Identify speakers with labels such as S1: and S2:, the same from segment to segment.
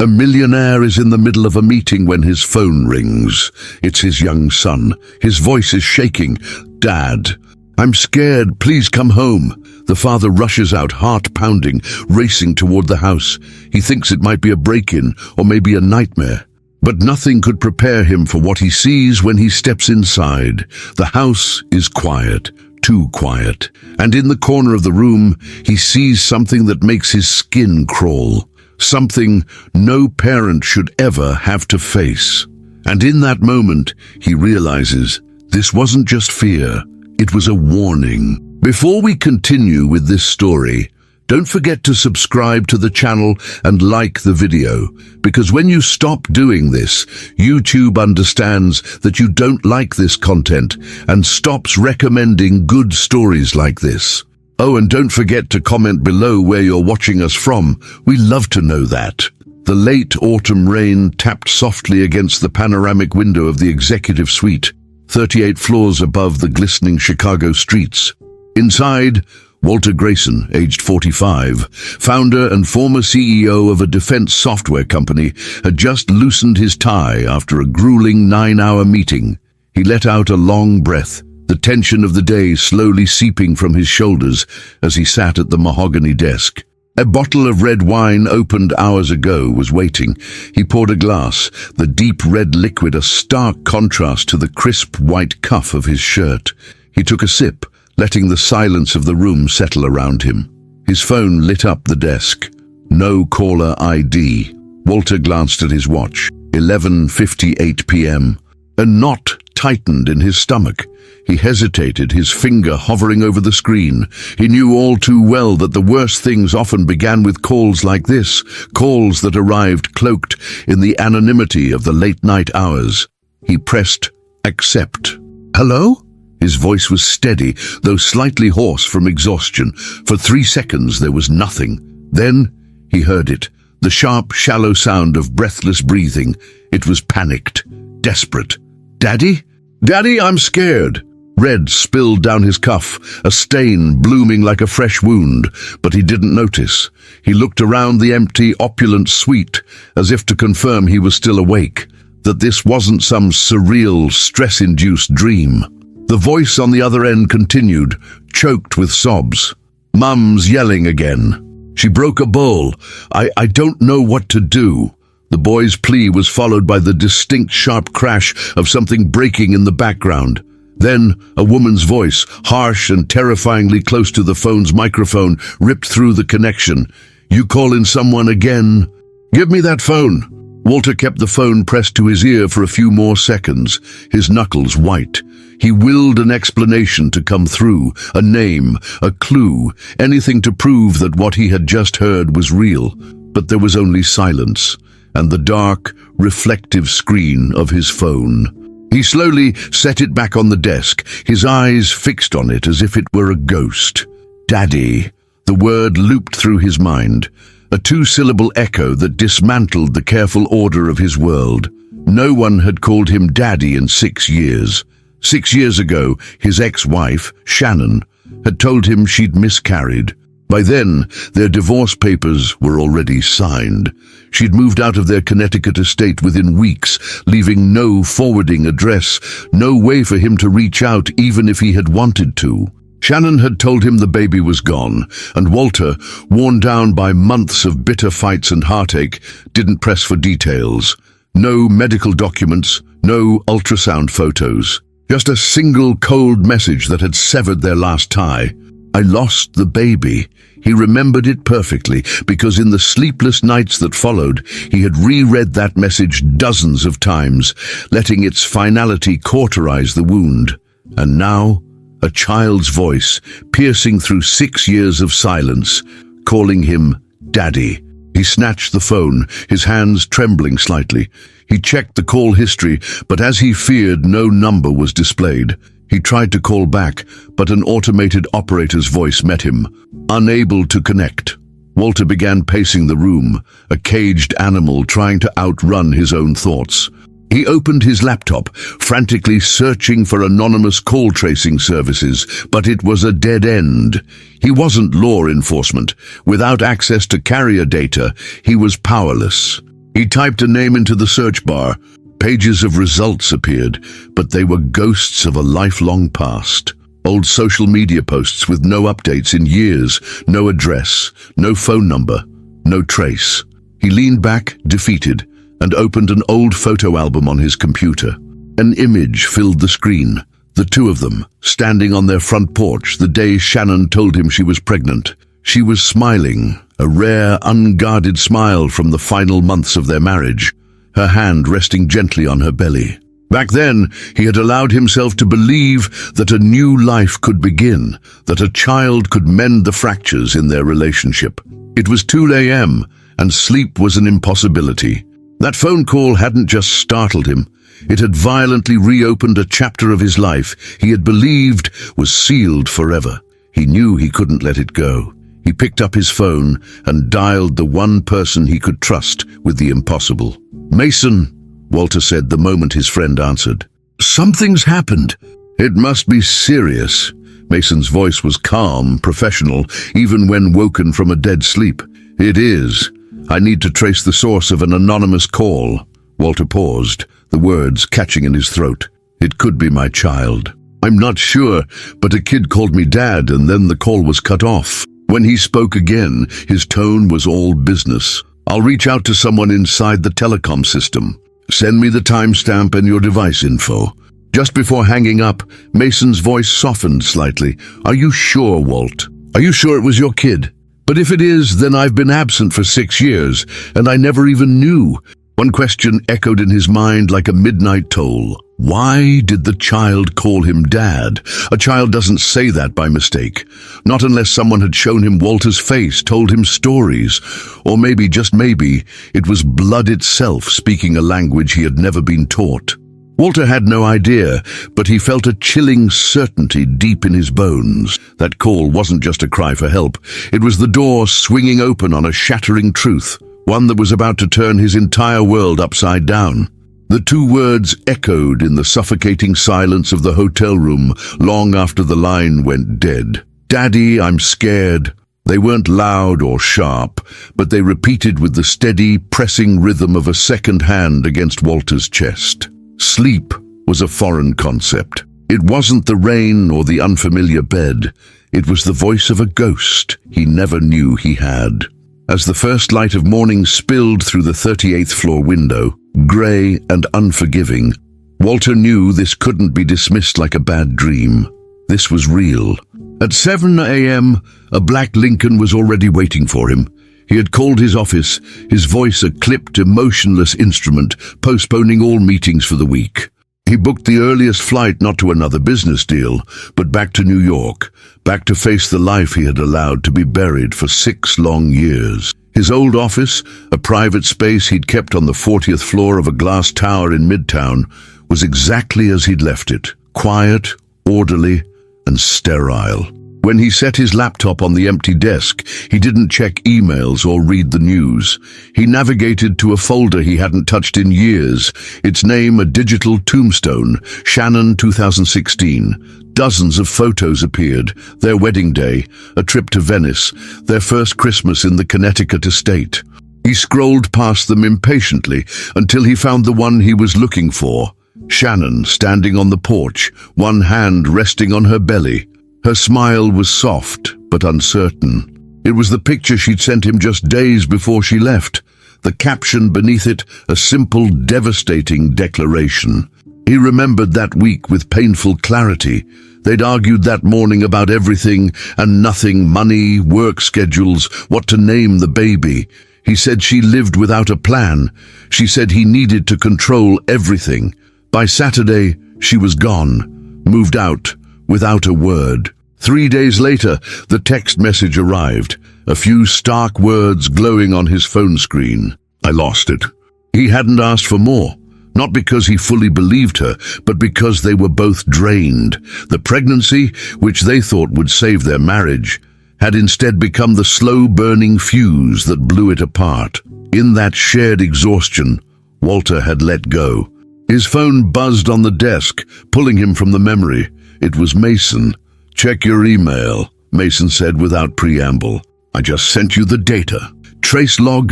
S1: A millionaire is in the middle of a meeting when his phone rings. It's his young son. His voice is shaking. "Dad, I'm scared. Please come home." The father rushes out, heart pounding, racing toward the house. He thinks it might be a break-in or maybe a nightmare. But nothing could prepare him for what he sees when he steps inside. The house is quiet, too quiet. And in the corner of the room, he sees something that makes his skin crawl. Something no parent should ever have to face. And in that moment, he realizes this wasn't just fear, it was a warning. Before we continue with this story, don't forget to subscribe to the channel and like the video, because when you stop doing this, YouTube understands that you don't like this content and stops recommending good stories like this. Oh, and don't forget to comment below where you're watching us from. We love to know that. The late autumn rain tapped softly against the panoramic window of the executive suite, 38 floors above the glistening Chicago streets. Inside, Walter Grayson, aged 45, founder and former CEO of a defense software company, had just loosened his tie after a grueling 9-hour meeting. He let out a long breath, the tension of the day slowly seeping from his shoulders as he sat at the mahogany desk. A bottle of red wine opened hours ago was waiting. He poured a glass, the deep red liquid a stark contrast to the crisp white cuff of his shirt. He took a sip, letting the silence of the room settle around him. His phone lit up the desk. No caller ID. Walter glanced at his watch. 11:58 p.m. A knot tightened in his stomach. He hesitated, his finger hovering over the screen. He knew all too well that the worst things often began with calls like this, calls that arrived cloaked in the anonymity of the late-night hours. He pressed accept. "Hello?" His voice was steady, though slightly hoarse from exhaustion. For 3 seconds there was nothing. Then he heard it, the sharp, shallow sound of breathless breathing. It was panicked, desperate. "Daddy? Daddy, I'm scared." Red spilled down his cuff, a stain blooming like a fresh wound, but he didn't notice. He looked around the empty, opulent suite, as if to confirm he was still awake, that this wasn't some surreal, stress-induced dream. The voice on the other end continued, choked with sobs. "Mum's yelling again. She broke a bowl. I don't know what to do." The boy's plea was followed by the distinct sharp crash of something breaking in the background. Then a woman's voice, harsh and terrifyingly close to the phone's microphone, ripped through the connection. "You calling someone again? Give me that phone." Walter kept the phone pressed to his ear for a few more seconds, his knuckles white. He willed an explanation to come through, a name, a clue, anything to prove that what he had just heard was real. But there was only silence, and the dark, reflective screen of his phone. He slowly set it back on the desk, his eyes fixed on it as if it were a ghost. "Daddy." The word looped through his mind, a 2-syllable echo that dismantled the careful order of his world. No one had called him Daddy in 6 years. 6 years ago, his ex-wife, Shannon, had told him she'd miscarried. By then, their divorce papers were already signed. She'd moved out of their Connecticut estate within weeks, leaving no forwarding address, no way for him to reach out even if he had wanted to. Shannon had told him the baby was gone, and Walter, worn down by months of bitter fights and heartache, didn't press for details. No medical documents, no ultrasound photos. Just a single cold message that had severed their last tie. "I lost the baby." He remembered it perfectly, because in the sleepless nights that followed, he had reread that message dozens of times, letting its finality cauterize the wound. And now, a child's voice, piercing through 6 years of silence, calling him Daddy. He snatched the phone, his hands trembling slightly. He checked the call history, but as he feared, no number was displayed. He tried to call back, but an automated operator's voice met him, unable to connect. Walter began pacing the room, a caged animal trying to outrun his own thoughts. He opened his laptop, frantically searching for anonymous call tracing services, but it was a dead end. He wasn't law enforcement. Without access to carrier data, he was powerless. He typed a name into the search bar. Pages of results appeared, but they were ghosts of a lifelong past. Old social media posts with no updates in years, no address, no phone number, no trace. He leaned back, defeated, and opened an old photo album on his computer. An image filled the screen. The two of them, standing on their front porch the day Shannon told him she was pregnant. She was smiling, a rare, unguarded smile from the final months of their marriage, her hand resting gently on her belly. Back then, he had allowed himself to believe that a new life could begin, that a child could mend the fractures in their relationship. It was 2 a.m., and sleep was an impossibility. That phone call hadn't just startled him. It had violently reopened a chapter of his life he had believed was sealed forever. He knew he couldn't let it go. He picked up his phone and dialed the one person he could trust with the impossible. "Mason," Walter said the moment his friend answered. "Something's happened." "It must be serious." Mason's voice was calm, professional, even when woken from a dead sleep. "It is. I need to trace the source of an anonymous call." Walter paused, the words catching in his throat. "It could be my child. I'm not sure, but a kid called me Dad, and then the call was cut off." When he spoke again, his tone was all business. "I'll reach out to someone inside the telecom system. Send me the timestamp and your device info." Just before hanging up, Mason's voice softened slightly. "Are you sure, Walt? Are you sure it was your kid? But if it is, then I've been absent for 6 years, and I never even knew." One question echoed in his mind like a midnight toll. Why did the child call him Dad? A child doesn't say that by mistake. Not unless someone had shown him Walter's face, told him stories. Or maybe, just maybe, it was blood itself speaking a language he had never been taught. Walter had no idea, but he felt a chilling certainty deep in his bones. That call wasn't just a cry for help. It was the door swinging open on a shattering truth, one that was about to turn his entire world upside down. The two words echoed in the suffocating silence of the hotel room long after the line went dead. "Daddy, I'm scared." They weren't loud or sharp, but they repeated with the steady, pressing rhythm of a second hand against Walter's chest. Sleep was a foreign concept. It wasn't the rain or the unfamiliar bed. It was the voice of a ghost he never knew he had. As the first light of morning spilled through the 38th floor window, grey and unforgiving, Walter knew this couldn't be dismissed like a bad dream. This was real. At 7 a.m., a black Lincoln was already waiting for him. He had called his office, his voice a clipped, emotionless instrument, postponing all meetings for the week. He booked the earliest flight not to another business deal, but back to New York, back to face the life he had allowed to be buried for 6 long years. His old office, a private space he'd kept on the 40th floor of a glass tower in Midtown, was exactly as he'd left it, quiet, orderly, and sterile. When he set his laptop on the empty desk, he didn't check emails or read the news. He navigated to a folder he hadn't touched in years, its name a digital tombstone, Shannon 2016. Dozens of photos appeared, their wedding day, a trip to Venice, their first Christmas in the Connecticut estate. He scrolled past them impatiently until he found the one he was looking for. Shannon standing on the porch, one hand resting on her belly. Her smile was soft but uncertain. It was the picture she'd sent him just days before she left. The caption beneath it, a simple, devastating declaration. He remembered that week with painful clarity. They'd argued that morning about everything and nothing, money, work schedules, what to name the baby. He said she lived without a plan. She said he needed to control everything. By Saturday, she was gone, moved out, without a word. 3 days later, the text message arrived, a few stark words glowing on his phone screen. "I lost it." He hadn't asked for more, not because he fully believed her, but because they were both drained. The pregnancy, which they thought would save their marriage, had instead become the slow-burning fuse that blew it apart. In that shared exhaustion, Walter had let go. His phone buzzed on the desk, pulling him from the memory. It was Mason. "Check your email," Mason said without preamble. "I just sent you the data. Trace log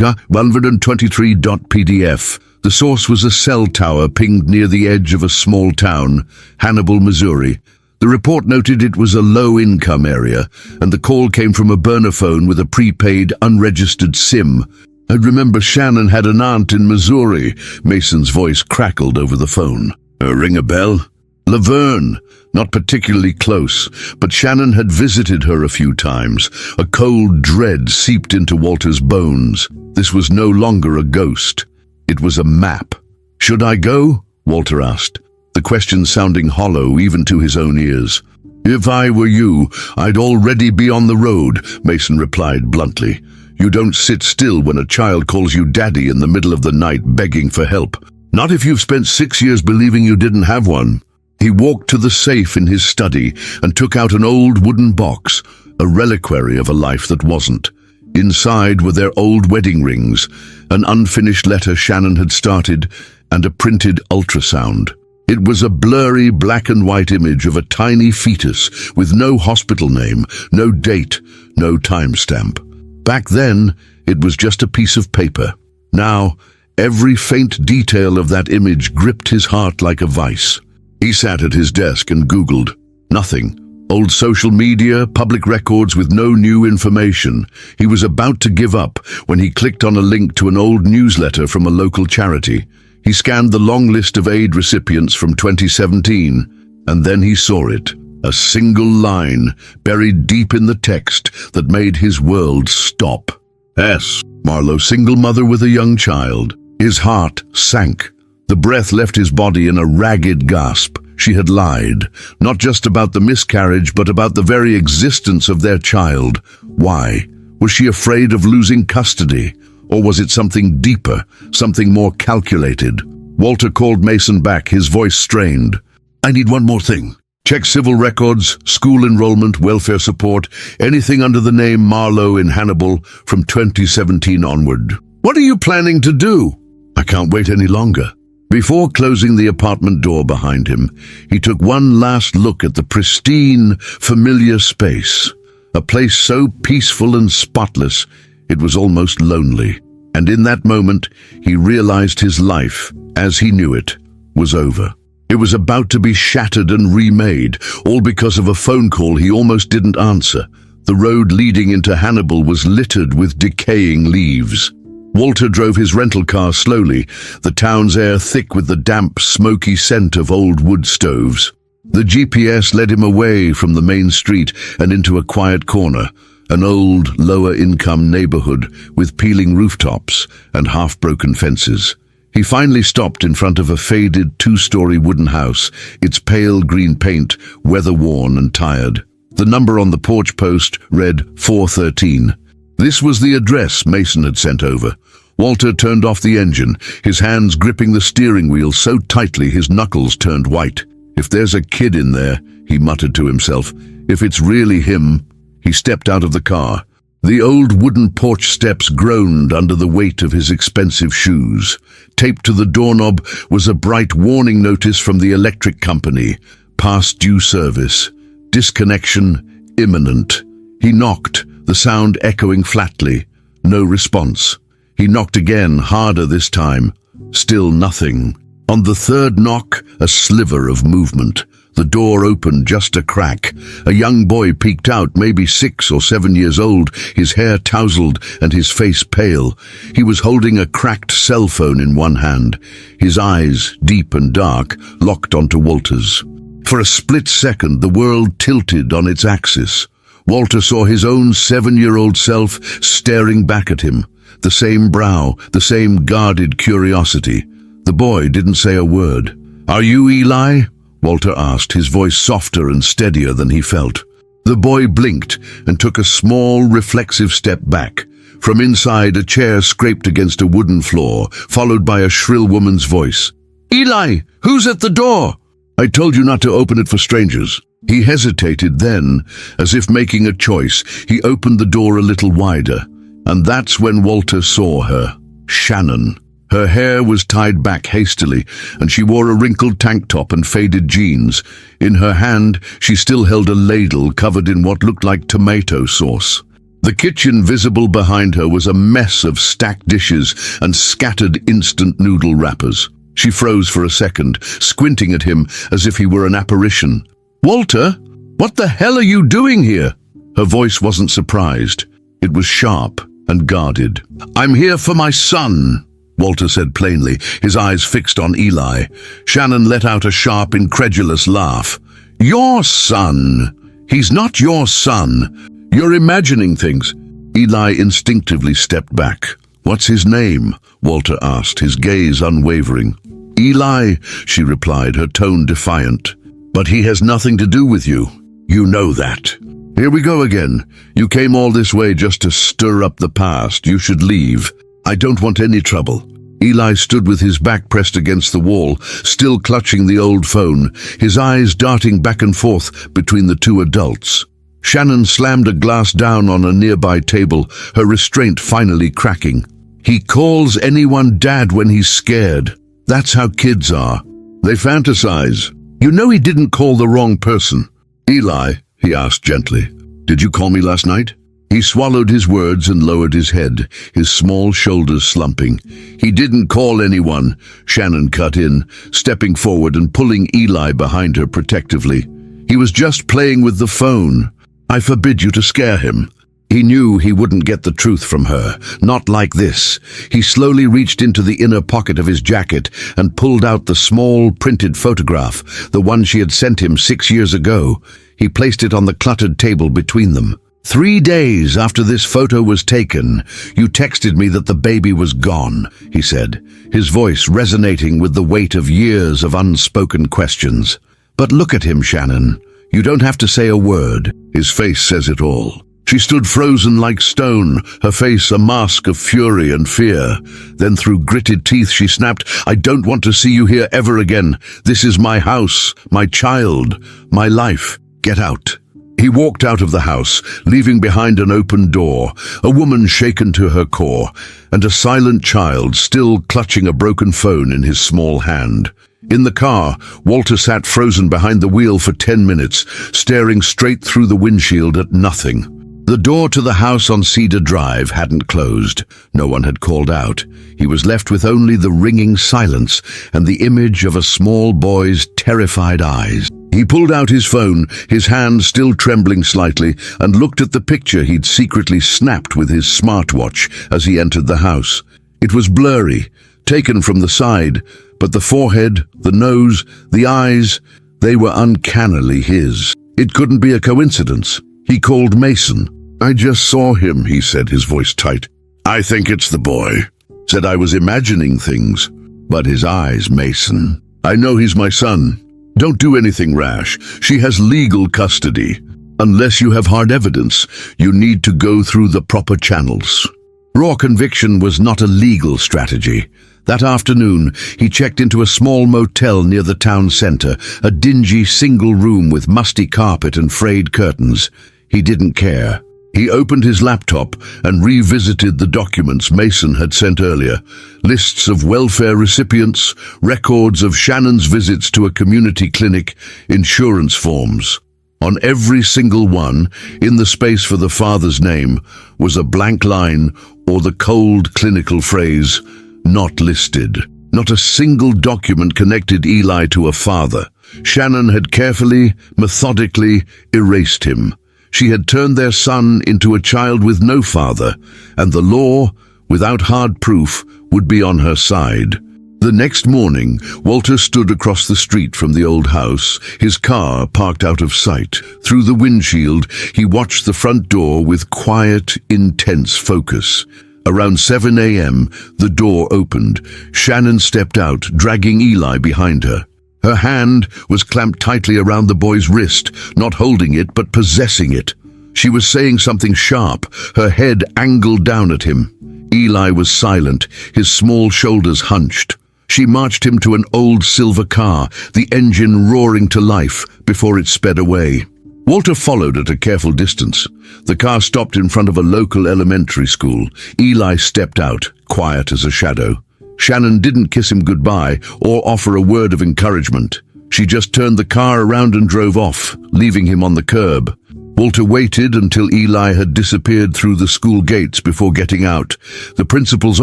S1: 123.pdf. The source was a cell tower pinged near the edge of a small town, Hannibal, Missouri. The report noted it was a low-income area, and the call came from a burner phone with a prepaid, unregistered SIM. I remember Shannon had an aunt in Missouri. Mason's voice crackled over the phone. Ring a bell? Laverne. Not particularly close, but Shannon had visited her a few times. A cold dread seeped into Walter's bones. This was no longer a ghost. It was a map. Should I go? Walter asked, the question sounding hollow even to his own ears. If I were you, I'd already be on the road, Mason replied bluntly. You don't sit still when a child calls you daddy in the middle of the night begging for help. Not if you've spent 6 years believing you didn't have one. He walked to the safe in his study and took out an old wooden box, a reliquary of a life that wasn't. Inside were their old wedding rings, an unfinished letter Shannon had started, and a printed ultrasound. It was a blurry black and white image of a tiny fetus with no hospital name, no date, no timestamp. Back then, it was just a piece of paper. Now, every faint detail of that image gripped his heart like a vice. He sat at his desk and Googled. Nothing. Old social media, public records with no new information. He was about to give up when he clicked on a link to an old newsletter from a local charity. He scanned the long list of aid recipients from 2017, and then he saw it. A single line buried deep in the text that made his world stop. S. Marlowe, single mother with a young child. His heart sank. The breath left his body in a ragged gasp. She had lied, not just about the miscarriage, but about the very existence of their child. Why? Was she afraid of losing custody? Or was it something deeper, something more calculated? Walter called Mason back, his voice strained. I need one more thing. Check civil records, school enrollment, welfare support, anything under the name Marlowe in Hannibal from 2017 onward. What are you planning to do? I can't wait any longer. Before closing the apartment door behind him, he took one last look at the pristine, familiar space. A place so peaceful and spotless, it was almost lonely. And in that moment, he realized his life, as he knew it, was over. It was about to be shattered and remade, all because of a phone call he almost didn't answer. The road leading into Hannibal was littered with decaying leaves. Walter drove his rental car slowly, the town's air thick with the damp, smoky scent of old wood stoves. The GPS led him away from the main street and into a quiet corner, an old, lower-income neighborhood with peeling rooftops and half-broken fences. He finally stopped in front of a faded two-story wooden house, its pale green paint weather-worn and tired. The number on the porch post read 413. This was the address Mason had sent over. Walter turned off the engine, his hands gripping the steering wheel so tightly his knuckles turned white. If there's a kid in there, he muttered to himself. If it's really him. He stepped out of the car. The old wooden porch steps groaned under the weight of his expensive shoes. Taped to the doorknob was a bright warning notice from the electric company. Past due service. Disconnection imminent. He knocked, the sound echoing flatly. No response. He knocked again, harder this time. Still nothing. On the third knock, a sliver of movement. The door opened just a crack. A young boy peeked out, maybe 6 or 7 years old, his hair tousled and his face pale. He was holding a cracked cell phone in one hand, his eyes, deep and dark, locked onto Walter's. For a split second, the world tilted on its axis. Walter saw his own 7-year-old self staring back at him. The same brow, the same guarded curiosity. The boy didn't say a word. "Are you Eli?" Walter asked, his voice softer and steadier than he felt. The boy blinked and took a small, reflexive step back. From inside, a chair scraped against a wooden floor, followed by a shrill woman's voice. "Eli, who's at the door?" "I told you not to open it for strangers." He hesitated then, as if making a choice. He opened the door a little wider, and that's when Walter saw her, Shannon. Her hair was tied back hastily, and she wore a wrinkled tank top and faded jeans. In her hand, she still held a ladle covered in what looked like tomato sauce. The kitchen visible behind her was a mess of stacked dishes and scattered instant noodle wrappers. She froze for a second, squinting at him as if he were an apparition. "Walter, what the hell are you doing here?" Her voice wasn't surprised. It was sharp and guarded. "I'm here for my son," Walter said plainly, his eyes fixed on Eli. Shannon let out a sharp, incredulous laugh. "Your son? He's not your son. You're imagining things." Eli instinctively stepped back. "What's his name?" Walter asked, his gaze unwavering. "Eli," she replied, her tone defiant. "But he has nothing to do with you. You know that." "Here we go again. You came all this way just to stir up the past. You should leave. I don't want any trouble." Eli stood with his back pressed against the wall, still clutching the old phone, his eyes darting back and forth between the two adults. Shannon slammed a glass down on a nearby table, her restraint finally cracking. "He calls anyone dad when he's scared. That's how kids are. They fantasize. You know he didn't call the wrong person." "Eli," he asked gently, "did you call me last night?" He swallowed his words and lowered his head, his small shoulders slumping. "He didn't call anyone," Shannon cut in, stepping forward and pulling Eli behind her protectively. "He was just playing with the phone. I forbid you to scare him." He knew he wouldn't get the truth from her, not like this. He slowly reached into the inner pocket of his jacket and pulled out the small printed photograph, the one she had sent him 6 years ago. He placed it on the cluttered table between them. "3 days after this photo was taken, you texted me that the baby was gone," he said, his voice resonating with the weight of years of unspoken questions. "But look at him, Shannon. You don't have to say a word. His face says it all." She stood frozen like stone, her face a mask of fury and fear. Then through gritted teeth she snapped, "I don't want to see you here ever again. This is my house, my child, my life. Get out." He walked out of the house, leaving behind an open door, a woman shaken to her core, and a silent child still clutching a broken phone in his small hand. In the car, Walter sat frozen behind the wheel for 10 minutes, staring straight through the windshield at nothing. The door to the house on Cedar Drive hadn't closed. No one had called out. He was left with only the ringing silence and the image of a small boy's terrified eyes. He pulled out his phone, his hand still trembling slightly, and looked at the picture he'd secretly snapped with his smartwatch as he entered the house. It was blurry, taken from the side, but the forehead, the nose, the eyes, they were uncannily his. It couldn't be a coincidence. He called Mason. "I just saw him," he said, his voice tight. "I think it's the boy." Said I was imagining things. But his eyes, Mason. "I know he's my son. Don't do anything rash. She has legal custody. Unless you have hard evidence, you need to go through the proper channels." Raw conviction was not a legal strategy. That afternoon, he checked into a small motel near the town center, a dingy single room with musty carpet and frayed curtains. He didn't care. He opened his laptop and revisited the documents Mason had sent earlier. Lists of welfare recipients, records of Shannon's visits to a community clinic, insurance forms. On every single one, in the space for the father's name, was a blank line or the cold clinical phrase, "Not listed." Not a single document connected Eli to a father. Shannon had carefully, methodically erased him. She had turned their son into a child with no father, and the law, without hard proof, would be on her side. The next morning, Walter stood across the street from the old house, his car parked out of sight. Through the windshield, he watched the front door with quiet, intense focus. Around 7 a.m., the door opened. Shannon stepped out, dragging Eli behind her. Her hand was clamped tightly around the boy's wrist, not holding it but possessing it. She was saying something sharp, her head angled down at him. Eli was silent, his small shoulders hunched. She marched him to an old silver car, the engine roaring to life before it sped away. Walter followed at a careful distance. The car stopped in front of a local elementary school. Eli stepped out, quiet as a shadow. Shannon didn't kiss him goodbye or offer a word of encouragement. She just turned the car around and drove off, leaving him on the curb. Walter waited until Eli had disappeared through the school gates before getting out. The principal's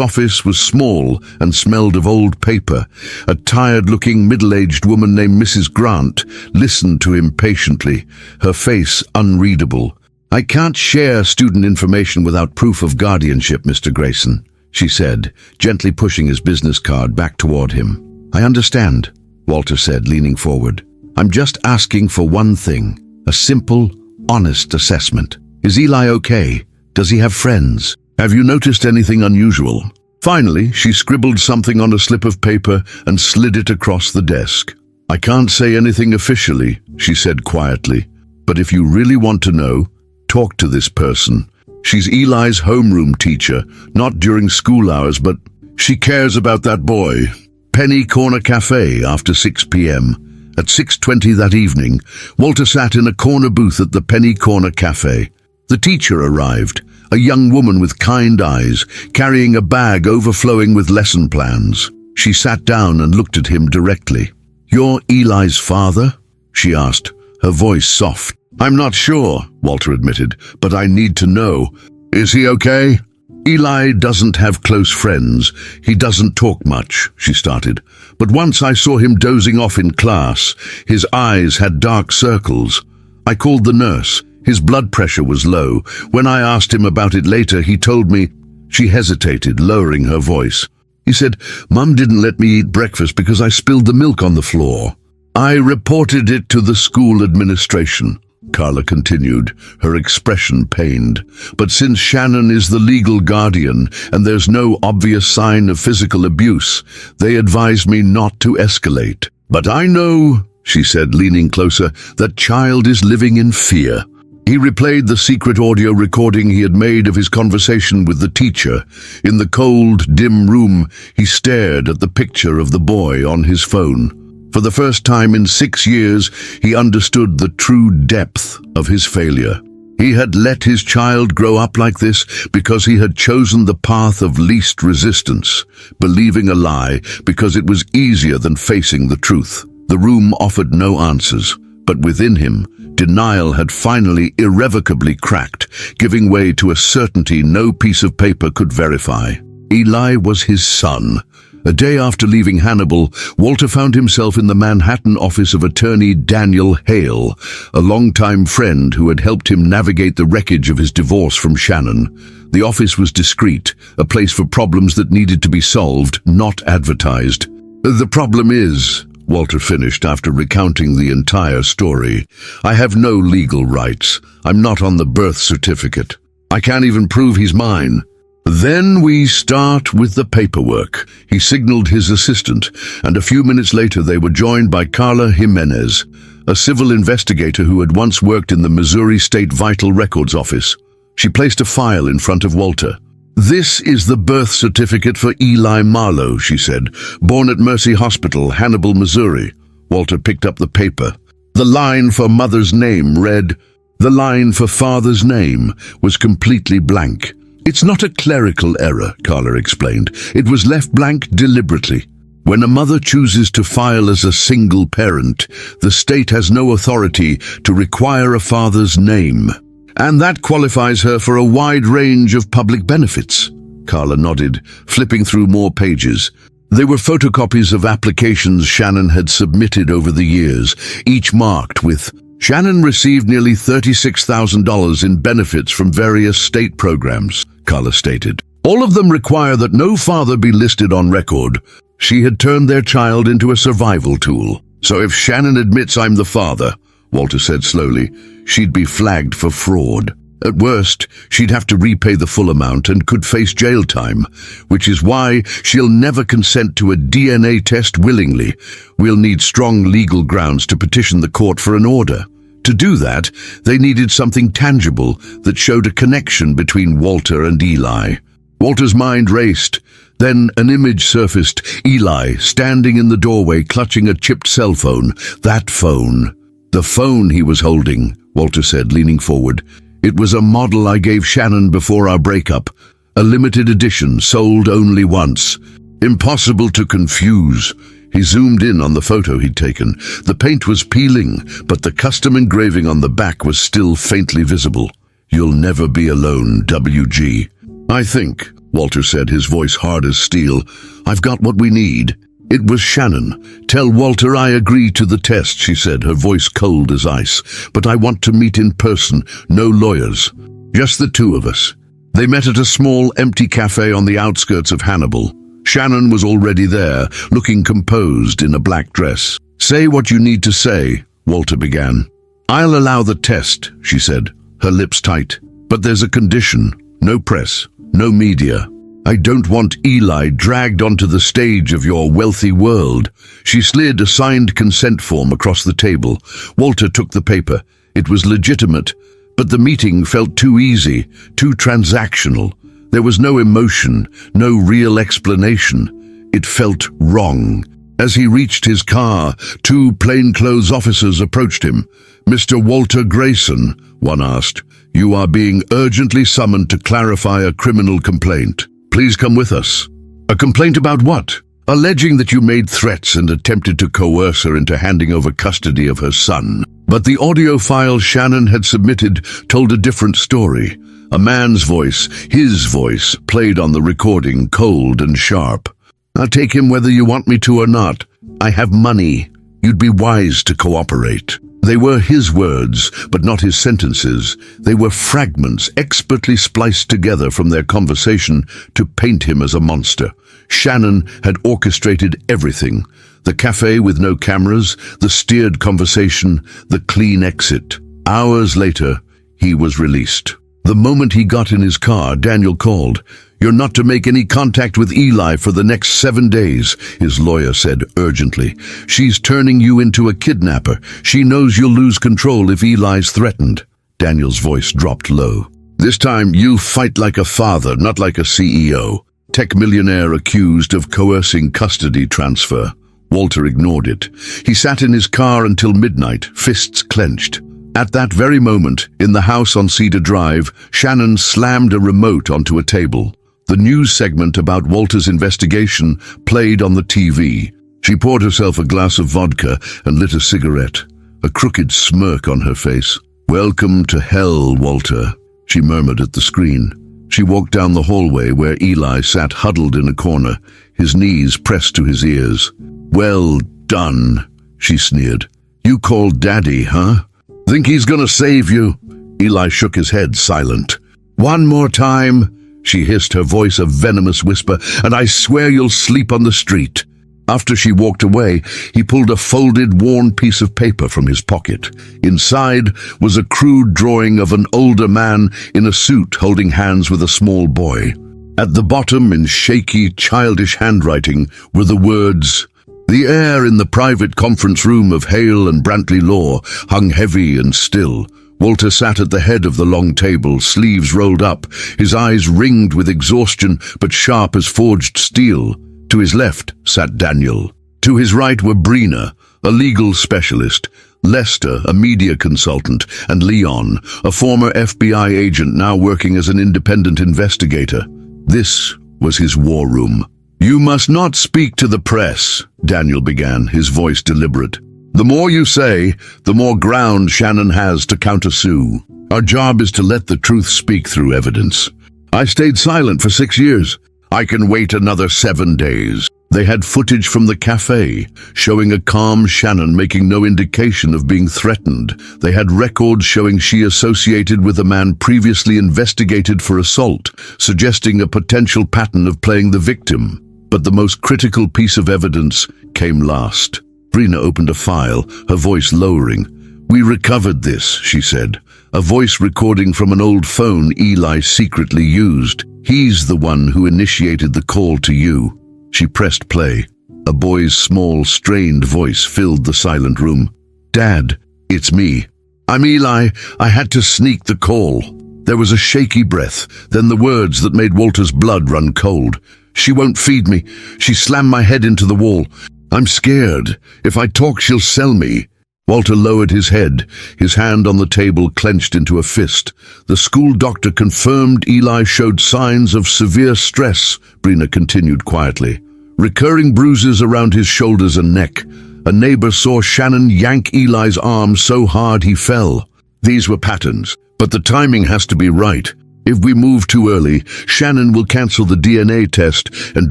S1: office was small and smelled of old paper. A tired-looking middle-aged woman named Mrs. Grant listened to him patiently, her face unreadable. "I can't share student information without proof of guardianship, Mr. Grayson," she said, gently pushing his business card back toward him. "I understand," Walter said, leaning forward. "I'm just asking for one thing, a simple, honest assessment. Is Eli okay? Does he have friends? Have you noticed anything unusual?" Finally, she scribbled something on a slip of paper and slid it across the desk. "I can't say anything officially," she said quietly, "but if you really want to know, talk to this person. She's Eli's homeroom teacher, not during school hours, but she cares about that boy." Penny Corner Cafe after 6 p.m. At 6:20 that evening, Walter sat in a corner booth at the Penny Corner Cafe. The teacher arrived, a young woman with kind eyes, carrying a bag overflowing with lesson plans. She sat down and looked at him directly. "You're Eli's father?" she asked, her voice soft. "I'm not sure," Walter admitted, "but I need to know. Is he okay?" "Eli doesn't have close friends. He doesn't talk much," she started. "But once I saw him dozing off in class. His eyes had dark circles. I called the nurse. His blood pressure was low. When I asked him about it later, he told me..." She hesitated, lowering her voice. "He said, 'Mum didn't let me eat breakfast because I spilled the milk on the floor.' I reported it to the school administration," Carla continued, her expression pained. "But since Shannon is the legal guardian and there's no obvious sign of physical abuse, they advised me not to escalate. But I know," she said, leaning closer, "that child is living in fear." He replayed the secret audio recording he had made of his conversation with the teacher. In the cold, dim room, he stared at the picture of the boy on his phone. For the first time in 6 years, he understood the true depth of his failure. He had let his child grow up like this because he had chosen the path of least resistance, believing a lie because it was easier than facing the truth. The room offered no answers, but within him, denial had finally irrevocably cracked, giving way to a certainty no piece of paper could verify. Eli was his son. A day after leaving Hannibal, Walter found himself in the Manhattan office of attorney Daniel Hale, a longtime friend who had helped him navigate the wreckage of his divorce from Shannon. The office was discreet, a place for problems that needed to be solved, not advertised. "The problem is," Walter finished after recounting the entire story, "I have no legal rights. I'm not on the birth certificate. I can't even prove he's mine." "Then we start with the paperwork," he signaled his assistant, and a few minutes later they were joined by Carla Jimenez, a civil investigator who had once worked in the Missouri State Vital Records Office. She placed a file in front of Walter. "This is the birth certificate for Eli Marlowe," she said, "born at Mercy Hospital, Hannibal, Missouri." Walter picked up the paper. The line for mother's name read. The line for father's name was completely blank. "It's not a clerical error," Carla explained. "It was left blank deliberately. When a mother chooses to file as a single parent, the state has no authority to require a father's name. And that qualifies her for a wide range of public benefits." Carla nodded, flipping through more pages. They were photocopies of applications Shannon had submitted over the years, each marked with Shannon received nearly $36,000 in benefits from various state programs, Carla stated. All of them require that no father be listed on record. She had turned their child into a survival tool. "So if Shannon admits I'm the father," Walter said slowly, "she'd be flagged for fraud. At worst, she'd have to repay the full amount and could face jail time, which is why she'll never consent to a DNA test willingly. We'll need strong legal grounds to petition the court for an order." To do that, they needed something tangible that showed a connection between Walter and Eli. Walter's mind raced. Then an image surfaced, Eli standing in the doorway clutching a chipped cell phone. That phone. "The phone he was holding," Walter said, leaning forward. "It was a model I gave Shannon before our breakup. A limited edition, sold only once. Impossible to confuse. He zoomed in on the photo he'd taken. The paint was peeling, but the custom engraving on the back was still faintly visible. "You'll never be alone, WG." "I think," Walter said, his voice hard as steel, "I've got what we need." It was Shannon. "Tell Walter I agree to the test," she said, her voice cold as ice. "But I want to meet in person, no lawyers. Just the two of us." They met at a small, empty cafe on the outskirts of Hannibal. Shannon was already there, looking composed in a black dress. "Say what you need to say," Walter began. "I'll allow the test," she said, her lips tight. "But there's a condition. No press, no media. I don't want Eli dragged onto the stage of your wealthy world." She slid a signed consent form across the table. Walter took the paper. It was legitimate, but the meeting felt too easy, too transactional. There was no emotion, no real explanation. It felt wrong. As he reached his car, two plainclothes officers approached him. "Mr. Walter Grayson," one asked, "you are being urgently summoned to clarify a criminal complaint. Please come with us." "A complaint about what?" "Alleging that you made threats and attempted to coerce her into handing over custody of her son." But the audio file Shannon had submitted told a different story. A man's voice, his voice, played on the recording, cold and sharp. "I'll take him whether you want me to or not. I have money. You'd be wise to cooperate." They were his words, but not his sentences. They were fragments expertly spliced together from their conversation to paint him as a monster. Shannon had orchestrated everything. The cafe with no cameras, the steered conversation, the clean exit. Hours later, he was released. The moment he got in his car, Daniel called. "You're not to make any contact with Eli for the next 7 days, his lawyer said urgently. "She's turning you into a kidnapper. She knows you'll lose control if Eli's threatened." Daniel's voice dropped low. "This time you fight like a father, not like a CEO. Tech millionaire accused of coercing custody transfer." Walter ignored it. He sat in his car until midnight, fists clenched. At that very moment, in the house on Cedar Drive, Shannon slammed a remote onto a table. The news segment about Walter's investigation played on the TV. She poured herself a glass of vodka and lit a cigarette, a crooked smirk on her face. "Welcome to hell, Walter," she murmured at the screen. She walked down the hallway where Eli sat huddled in a corner, his knees pressed to his ears. "Well done," she sneered. "You called Daddy, huh? Think he's gonna save you?" Eli shook his head, silent. "One more time," she hissed, her voice a venomous whisper, "and I swear you'll sleep on the street." After she walked away, he pulled a folded, worn piece of paper from his pocket. Inside was a crude drawing of an older man in a suit holding hands with a small boy. At the bottom, in shaky, childish handwriting, were the words, "The air in the private conference room of Hale and Brantley Law hung heavy and still." Walter sat at the head of the long table, sleeves rolled up, his eyes ringed with exhaustion but sharp as forged steel. To his left sat Daniel. To his right were Brina, a legal specialist, Lester, a media consultant, and Leon, a former FBI agent now working as an independent investigator. This was his war room. "You must not speak to the press," Daniel began, his voice deliberate. "The more you say, the more ground Shannon has to countersue. Our job is to let the truth speak through evidence. I stayed silent for 6 years. I can wait another 7 days." They had footage from the cafe, showing a calm Shannon making no indication of being threatened. They had records showing she associated with a man previously investigated for assault, suggesting a potential pattern of playing the victim. But the most critical piece of evidence came last. Brina opened a file, her voice lowering. "We recovered this," she said, a voice recording from an old phone Eli secretly used. "He's the one who initiated the call to you." She pressed play. A boy's small, strained voice filled the silent room. "Dad, it's me. I'm Eli. I had to sneak the call." There was a shaky breath, then the words that made Walter's blood run cold. "She won't feed me. She slammed my head into the wall. I'm scared. If I talk, she'll sell me." Walter lowered his head, his hand on the table clenched into a fist. "The school doctor confirmed Eli showed signs of severe stress," Brina continued quietly. recurring bruises around his shoulders and neck. A neighbor saw Shannon yank Eli's arm so hard he fell. These were patterns, but the timing has to be right. If we move too early, Shannon will cancel the DNA test and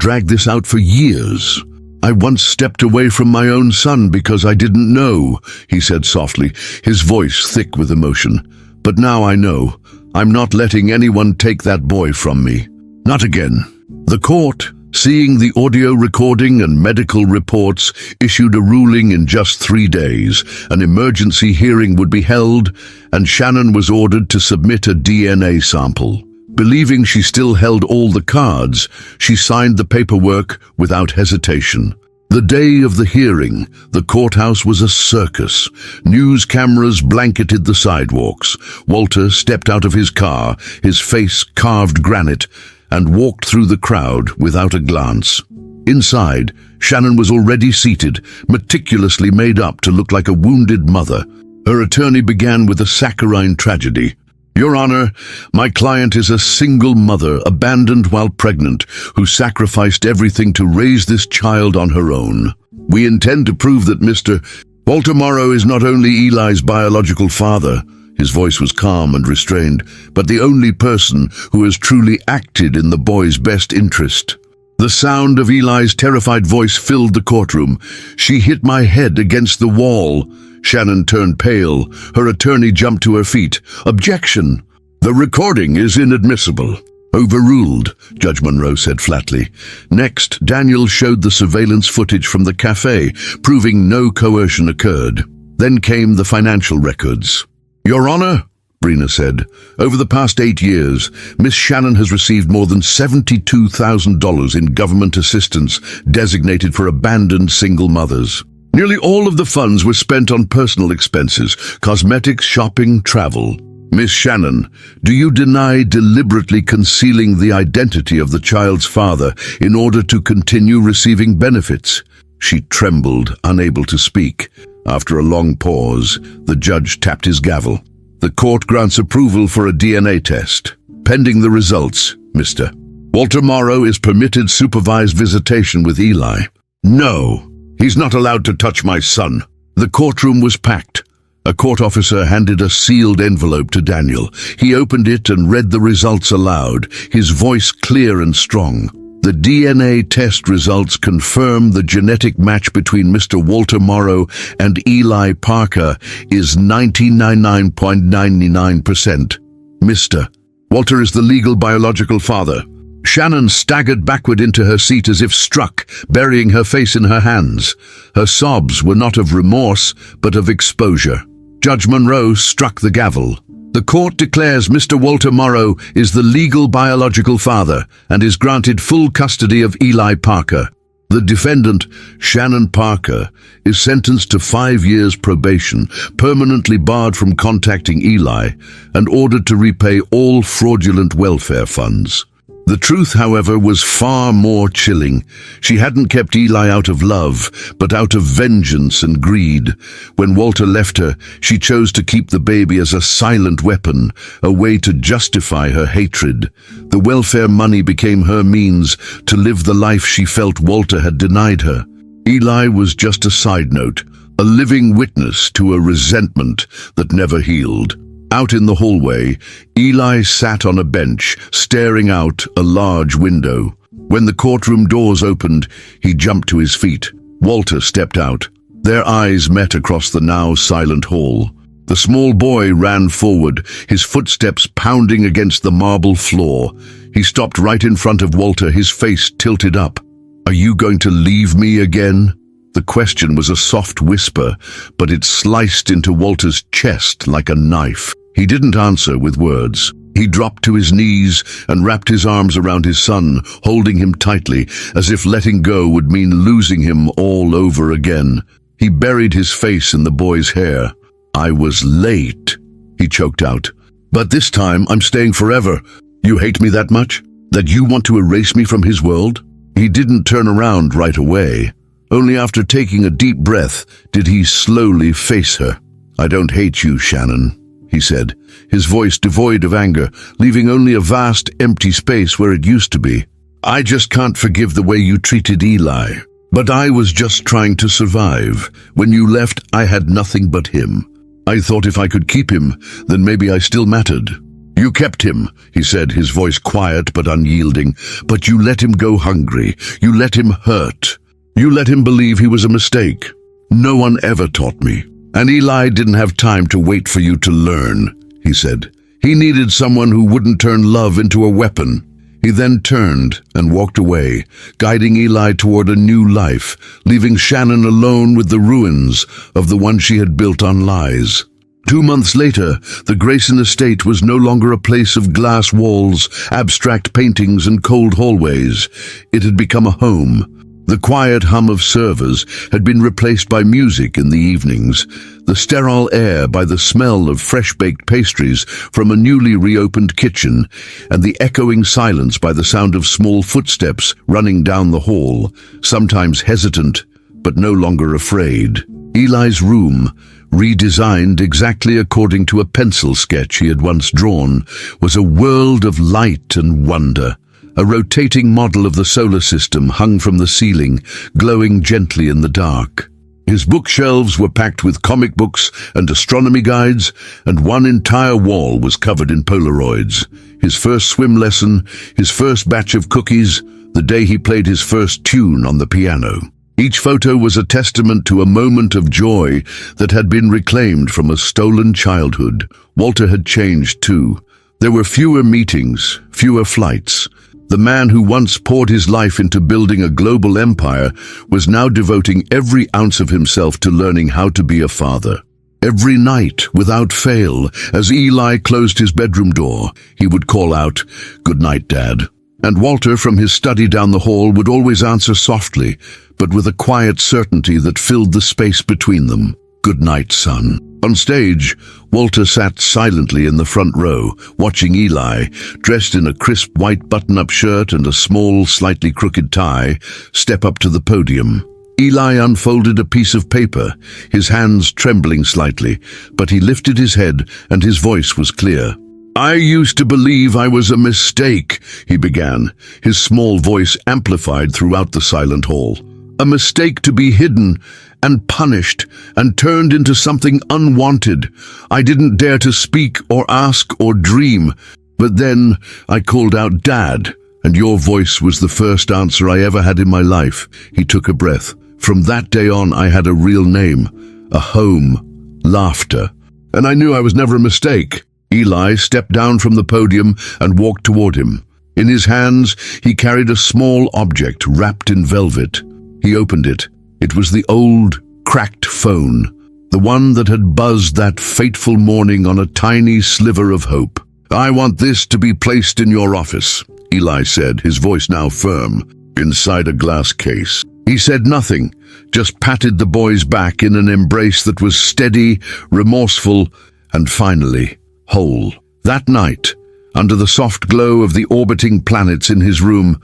S1: drag this out for years. I once stepped away from my own son because I didn't know, he said softly, his voice thick with emotion. But now I know. I'm not letting anyone take that boy from me. Not again. The court, seeing the audio recording and medical reports, issued a ruling in just 3 days. An emergency hearing would be held, and Shannon was ordered to submit a DNA sample. Believing she still held all the cards, she signed the paperwork without hesitation. The day of the hearing, the courthouse was a circus. News cameras blanketed the sidewalks. Walter stepped out of his car, his face carved granite, and walked through the crowd without a glance. Inside, Shannon was already seated, meticulously made up to look like a wounded mother. Her attorney began with a saccharine tragedy. Your Honor, my client is a single mother, abandoned while pregnant, who sacrificed everything to raise this child on her own. We intend to prove that Mr. Walter Morrow is not only Eli's biological father, his voice was calm and restrained, but the only person who has truly acted in the boy's best interest. The sound of Eli's terrified voice filled the courtroom. She hit my head against the wall. Shannon turned pale. Her attorney jumped to her feet. Objection! The recording is inadmissible. Overruled, Judge Monroe said flatly. Next, Daniel showed the surveillance footage from the cafe, proving no coercion occurred. Then came the financial records. Your Honor, Brina said, over the past 8 years, Miss Shannon has received more than $72,000 in government assistance designated for abandoned single mothers. Nearly all of the funds were spent on personal expenses, cosmetics, shopping, travel. Miss Shannon, do you deny deliberately concealing the identity of the child's father in order to continue receiving benefits? She trembled, unable to speak. After a long pause, the judge tapped his gavel. The court grants approval for a DNA test. Pending the results, Mr. Walter Morrow is permitted supervised visitation with Eli. No. He's not allowed to touch my son. The courtroom was packed. A court officer handed a sealed envelope to Daniel. He opened it and read the results aloud, his voice clear and strong. The DNA test results confirm the genetic match between Mr. Walter Morrow and Eli Parker is 99.99%. Mr. Walter is the legal biological father. Shannon staggered backward into her seat as if struck, burying her face in her hands. Her sobs were not of remorse, but of exposure. Judge Monroe struck the gavel. The court declares Mr. Walter Morrow is the legal biological father and is granted full custody of Eli Parker. The defendant, Shannon Parker, is sentenced to 5 years probation, permanently barred from contacting Eli, and ordered to repay all fraudulent welfare funds. The truth, however, was far more chilling. She hadn't kept Eli out of love, but out of vengeance and greed. When Walter left her, she chose to keep the baby as a silent weapon, a way to justify her hatred. The welfare money became her means to live the life she felt Walter had denied her. Eli was just a side note, a living witness to a resentment that never healed. Out in the hallway, Eli sat on a bench, staring out a large window. When the courtroom doors opened, he jumped to his feet. Walter stepped out. Their eyes met across the now silent hall. The small boy ran forward, his footsteps pounding against the marble floor. He stopped right in front of Walter, his face tilted up. "Are you going to leave me again?" The question was a soft whisper, but it sliced into Walter's chest like a knife. He didn't answer with words. He dropped to his knees and wrapped his arms around his son, holding him tightly, as if letting go would mean losing him all over again. He buried his face in the boy's hair. "I was late," he choked out. "But this time I'm staying forever. You hate me that much? That you want to erase me from his world?" He didn't turn around right away. Only after taking a deep breath did he slowly face her. "I don't hate you, Shannon," he said, his voice devoid of anger, leaving only a vast, empty space where it used to be. I just can't forgive the way you treated Eli. But I was just trying to survive. When you left, I had nothing but him. I thought if I could keep him, then maybe I still mattered. You kept him, he said, his voice quiet but unyielding, but you let him go hungry. You let him hurt. You let him believe he was a mistake. No one ever taught me. And Eli didn't have time to wait for you to learn, he said. He needed someone who wouldn't turn love into a weapon. He then turned and walked away, guiding Eli toward a new life, leaving Shannon alone with the ruins of the one she had built on lies. 2 months later, the Grayson estate was no longer a place of glass walls, abstract paintings, and cold hallways. It had become a home. The quiet hum of servers had been replaced by music in the evenings, the sterile air by the smell of fresh-baked pastries from a newly reopened kitchen, and the echoing silence by the sound of small footsteps running down the hall, sometimes hesitant, but no longer afraid. Eli's room, redesigned exactly according to a pencil sketch he had once drawn, was a world of light and wonder. A rotating model of the solar system hung from the ceiling, glowing gently in the dark. His bookshelves were packed with comic books and astronomy guides, and one entire wall was covered in Polaroids. His first swim lesson, his first batch of cookies, the day he played his first tune on the piano. Each photo was a testament to a moment of joy that had been reclaimed from a stolen childhood. Walter had changed too. There were fewer meetings, fewer flights. The man who once poured his life into building a global empire was now devoting every ounce of himself to learning how to be a father. Every night, without fail, as Eli closed his bedroom door, he would call out, "Good night, Dad." And Walter, from his study down the hall, would always answer softly, but with a quiet certainty that filled the space between them. "Good night, son." On stage, Walter sat silently in the front row, watching Eli, dressed in a crisp white button-up shirt and a small, slightly crooked tie, step up to the podium. Eli unfolded a piece of paper, his hands trembling slightly, but he lifted his head and his voice was clear. "I used to believe I was a mistake," he began, his small voice amplified throughout the silent hall. "A mistake to be hidden and punished and turned into something unwanted. I didn't dare to speak or ask or dream. But then I called out, 'Dad,' and your voice was the first answer I ever had in my life." He took a breath. "From that day on, I had a real name, a home, laughter. And I knew I was never a mistake." Eli stepped down from the podium and walked toward him. In his hands, he carried a small object wrapped in velvet. He opened it. It was the old, cracked phone, the one that had buzzed that fateful morning on a tiny sliver of hope. "I want this to be placed in your office," Eli said, his voice now firm, "inside a glass case." He said nothing, just patted the boy's back in an embrace that was steady, remorseful, and finally, whole. That night, under the soft glow of the orbiting planets in his room,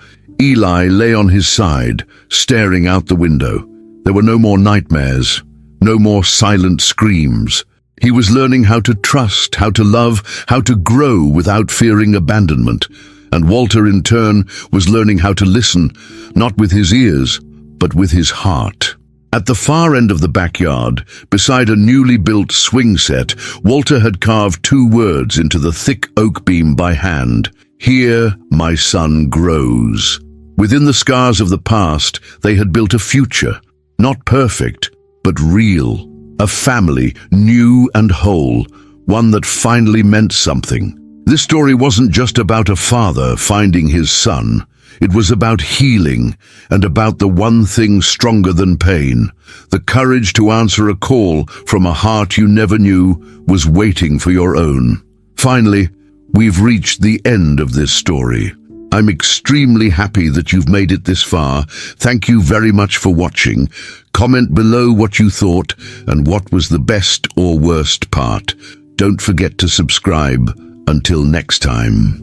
S1: Eli lay on his side, staring out the window. There were no more nightmares, no more silent screams. He was learning how to trust, how to love, how to grow without fearing abandonment. And Walter, in turn, was learning how to listen, not with his ears, but with his heart. At the far end of the backyard, beside a newly built swing set, Walter had carved 2 words into the thick oak beam by hand. "Here, my son grows." Within the scars of the past, they had built a future. Not perfect, but real. A family, new and whole, one that finally meant something. This story wasn't just about a father finding his son. It was about healing and about the one thing stronger than pain, the courage to answer a call from a heart you never knew was waiting for your own. Finally, we've reached the end of this story. I'm extremely happy that you've made it this far. Thank you very much for watching. Comment below what you thought and what was the best or worst part. Don't forget to subscribe. Until next time.